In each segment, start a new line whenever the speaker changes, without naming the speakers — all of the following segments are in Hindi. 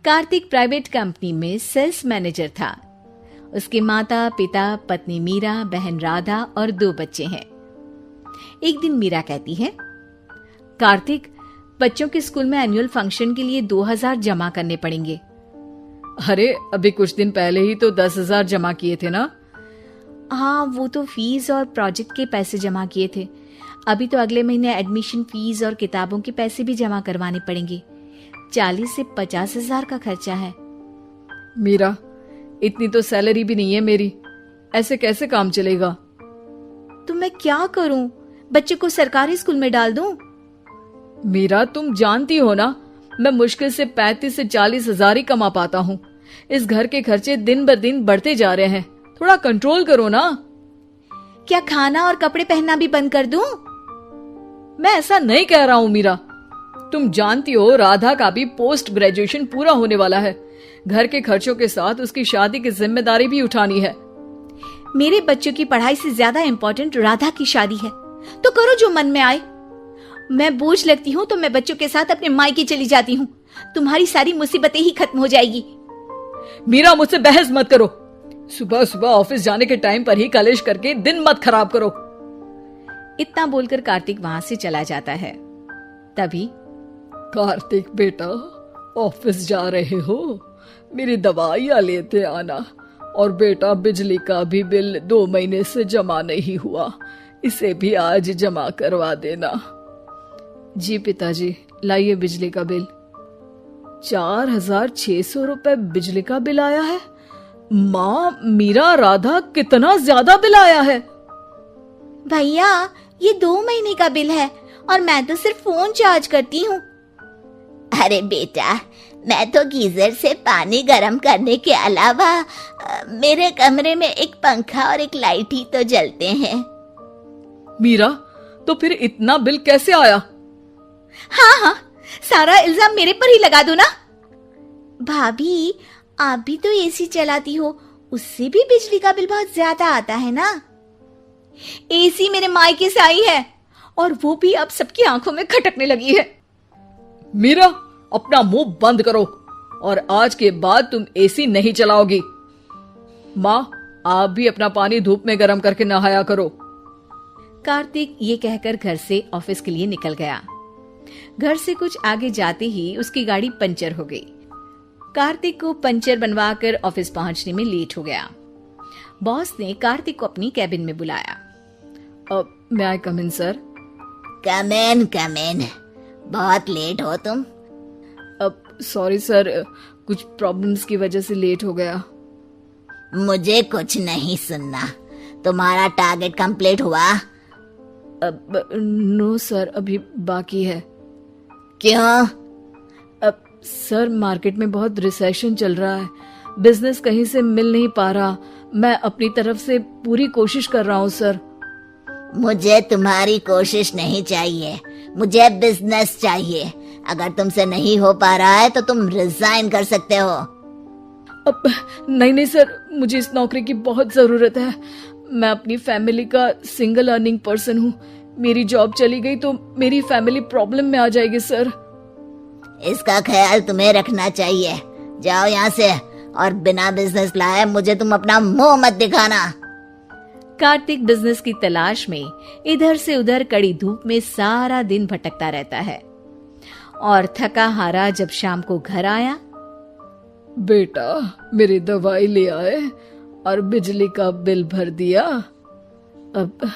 कार्तिक प्राइवेट कंपनी में सेल्स मैनेजर था। उसके माता पिता, पत्नी मीरा, बहन राधा और 2 बच्चे हैं। एक दिन मीरा कहती है, कार्तिक, बच्चों के स्कूल में एनुअल फंक्शन के लिए 2000 जमा करने पड़ेंगे।
अरे अभी कुछ दिन पहले ही तो 10,000 जमा किए थे ना।
हाँ, वो तो फीस और प्रोजेक्ट के पैसे जमा किए थे। अभी तो अगले महीने एडमिशन फीस और किताबों के पैसे भी जमा करवाने पड़ेंगे। 40 से 50,000 का खर्चा है।
मीरा, इतनी तो सैलरी भी नहीं है मेरी, ऐसे कैसे काम चलेगा?
तो मैं क्या करूं? बच्चे को सरकारी स्कूल में डाल दूं?
मीरा, तुम जानती हो ना, मैं मुश्किल से 35 से 40,000 ही कमा पाता हूँ। इस घर के खर्चे दिन ब दिन बढ़ते जा रहे हैं, थोड़ा कंट्रोल करो ना।
क्या खाना और कपड़े पहनना भी बंद कर दूं?
मैं ऐसा नहीं कह रहा हूँ मीरा। तुम जानती हो राधा का भी पोस्ट ग्रेजुएशन पूरा होने वाला है। घर के खर्चों के साथ उसकी शादी की जिम्मेदारी भी उठानी है।
मेरे बच्चों की पढ़ाई से ज्यादा इम्पोर्टेंट राधा की शादी है, तो करो जो मन में आए। मैं बोझ लगती हूँ तो मैं बच्चों के साथ अपने मायके चली जाती हूँ। तुम्हारी सारी मुसीबतें ही खत्म हो जाएगी।
मीरा, मुझसे बहस मत करो। सुबह सुबह ऑफिस जाने के टाइम पर ही कलेश करके दिन मत खराब करो।
इतना बोलकर कार्तिक वहां से चला जाता है। तभी,
कार्तिक बेटा, ऑफिस जा रहे हो? मेरी दवाइयां लेते आना। और बेटा, बिजली का भी बिल 2 महीने से जमा नहीं हुआ, इसे भी आज जमा करवा देना। जी पिताजी, लाइए बिजली का बिल। 4,600 रुपए बिजली का बिल आया है। माँ, मीरा, राधा, कितना ज्यादा बिल आया है।
भैया, ये 2 महीने का बिल है और मैं तो सिर्फ फोन चार्ज करती हूँ।
अरे बेटा, मैं तो गीजर से पानी गर्म करने के अलावा मेरे कमरे में एक पंखा और एक लाइट ही तो जलते हैं।
मीरा, तो फिर इतना बिल कैसे आया?
हाँ, सारा इल्जाम मेरे पर ही लगा दो ना। भाभी, आप भी तो एसी चलाती हो, उससे भी बिजली का बिल बहुत ज्यादा आता है ना। एसी मेरे मायके से आई है और वो भी अब सबकी आंखों में खटकने लगी है।
मीरा, अपना मुंह बंद करो और आज के बाद तुम एसी नहीं चलाओगी। माँ, आप भी अपना पानी धूप में गर्म करके नहाया करो।
कार्तिक ये कहकर घर से ऑफिस के लिए निकल गया। घर से कुछ आगे जाते ही उसकी गाड़ी पंचर हो गई। कार्तिक को पंचर बनवाकर ऑफिस पहुंचने में लेट हो गया। बॉस ने कार्तिक को अपनी कैबिन में बुलाया।
may I come in, sir?
Come in. बहुत लेट हो तुम।
सॉरी सर, कुछ प्रॉब्लम्स की वजह से लेट हो गया।
मुझे कुछ नहीं सुनना। तुम्हारा टारगेट कंप्लीट हुआ?
नो सर, अभी बाकी है।
क्यों?
सर, मार्केट में बहुत रिसेशन चल रहा है, बिजनेस कहीं से मिल नहीं पा रहा। मैं अपनी तरफ से पूरी कोशिश कर रहा हूँ सर।
मुझे तुम्हारी कोशिश नहीं चाहिए, मुझे बिजनेस चाहिए। अगर तुमसे नहीं हो पा रहा है तो तुम रिजाइन कर सकते हो।
नहीं सर, मुझे इस नौकरी की बहुत जरूरत है। मैं अपनी फैमिली का सिंगल अर्निंग पर्सन हूँ। मेरी जॉब चली गई तो मेरी फैमिली प्रॉब्लम में आ जाएगी सर।
इसका ख्याल तुम्हें रखना चाहिए। जाओ यहाँ से, और बिना बिजनेस लाए मुझे तुम अपना मुंह मत दिखाना।
कार्तिक बिजनेस की तलाश में इधर से उधर कड़ी धूप में सारा दिन भटकता रहता है और थका हारा जब शाम को घर आया।
बेटा, मेरी दवाई ले आए और बिजली का बिल भर दिया। अब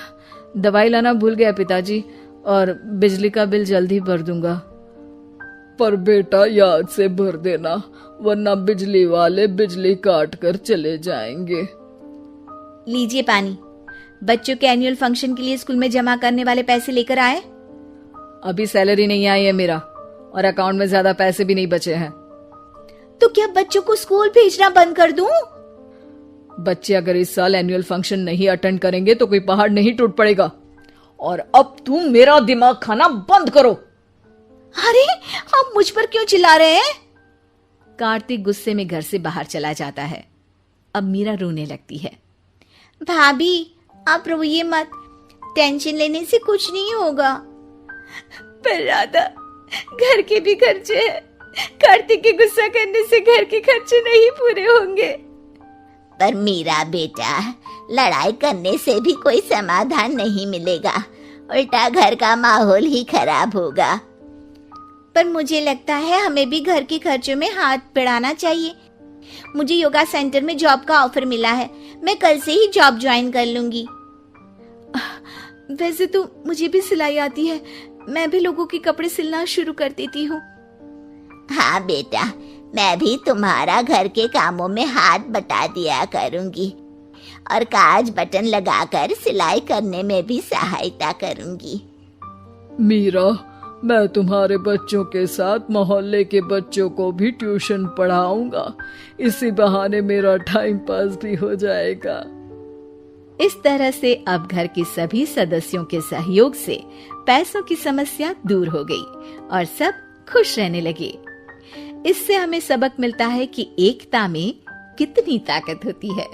दवाई लाना भूल गया पिताजी, और बिजली का बिल जल्दी भर दूंगा। पर बेटा, याद से भर देना, वरना बिजली वाले बिजली काट कर चले जाएंगे।
लीजिए पानी। बच्चों के एनुअल फंक्शन के लिए स्कूल में जमा करने वाले पैसे लेकर आए?
अभी सैलरी नहीं आई है मेरा, और अकाउंट में ज्यादा पैसे भी नहीं बचे हैं।
तो क्या बच्चों को स्कूल भेजना बंद कर दूं?
बच्चे अगर इस साल एनुअल फंक्शन नहीं अटेंड करेंगे तो कोई पहाड़ नहीं टूट पड़ेगा। और अब तुम मेरा दिमाग खाना बंद करो।
अरे, आप मुझ पर क्यों चिल्ला रहे हैं? कार्तिक गुस्से में घर से बाहर चला जाता है। अब मीरा रोने लगती है। भाभी, आप रोइए मत, टेंशन लेने से कुछ नहीं होगा। पर राधा, घर के भी खर्चे हैं, कार्तिक के गुस्सा करने से घर के खर्चे नहीं पूरे होंगे।
पर मीरा बेटा, लड़ाई करने से भी कोई समाधान नहीं मिलेगा, उल्टा घर का माहौल ही खराब होगा।
पर मुझे लगता है हमें भी घर के खर्चों में हाथ बढ़ाना चाहिए। मुझे योगा सेंटर में जॉब का ऑफर मिला है, मैं कल से ही जॉब ज्वाइन कर लूंगी। वैसे तो मुझे भी सिलाई आती है, मैं भी लोगों के कपड़े सिलना शुरू कर देती हूँ।
हाँ बेटा, मैं भी तुम्हारा घर के कामों में हाथ बटा दिया करूंगी और काज बटन लगाकर सिलाई करने में भी सहायता करूंगी।
मीरा, मैं तुम्हारे बच्चों के साथ मोहल्ले के बच्चों को भी ट्यूशन पढ़ाऊंगा। इसी बहाने मेरा टाइम पास भी हो जाएगा।
इस तरह से अब घर के सभी सदस्यों के सहयोग से पैसों की समस्या दूर हो गई और सब खुश रहने लगे। इससे हमें सबक मिलता है कि एकता में कितनी ताकत होती है।